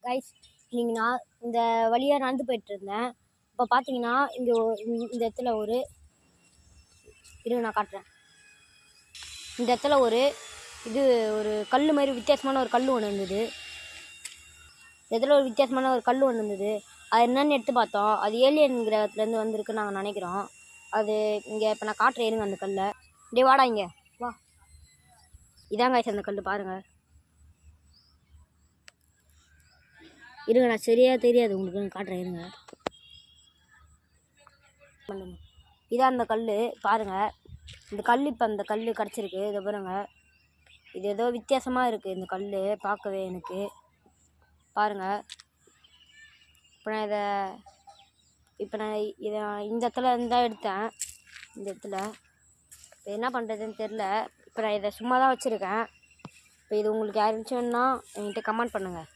Guys நீங்கள் நான் இந்த வழியாக நடந்து போயிட்டுருந்தேன். இப்போ பார்த்தீங்கன்னா இங்கே இந்த இடத்துல ஒரு நான் காட்டுறேன். இந்த இடத்துல ஒரு கல் மாதிரி வித்தியாசமான ஒரு கல் ஒன்று இருந்தது. இந்த இடத்துல ஒரு வித்தியாசமான ஒரு கல் ஒன்று இருந்தது. அது என்னென்னு எடுத்து பார்த்தோம். அது ஏலியன் கிரகத்துலேருந்து வந்திருக்குன்னு நாங்கள் நினைக்கிறோம். அது இங்கே இப்போ நான் காட்டுறேன் இருங்க. அந்த கல்லை டே வாடா இங்கே வா. இதாங்க கைஸ் அந்த கல் பாருங்கள். இருங்க நான் சரியாக தெரியாது உங்களுக்கு நான் காட்டுறேன் இருங்க. இதான் அந்த கல் பாருங்கள். இந்த கல் இப்போ அந்த கல் கிடச்சிருக்கு. இதை பாருங்கள். இது ஏதோ வித்தியாசமாக இருக்குது இந்த கல் பார்க்கவே எனக்கு. பாருங்கள். இப்போ நான் இதை இந்த இடத்துல இருந்தால் எடுத்தேன். இந்த இடத்துல இப்போ என்ன பண்ணுறதுன்னு தெரில. இப்போ நான் இதை சும்மா தான் வச்சுருக்கேன். இப்போ இது உங்களுக்கு யாருச்சுன்னா என்கிட்ட கமெண்ட் பண்ணுங்கள்.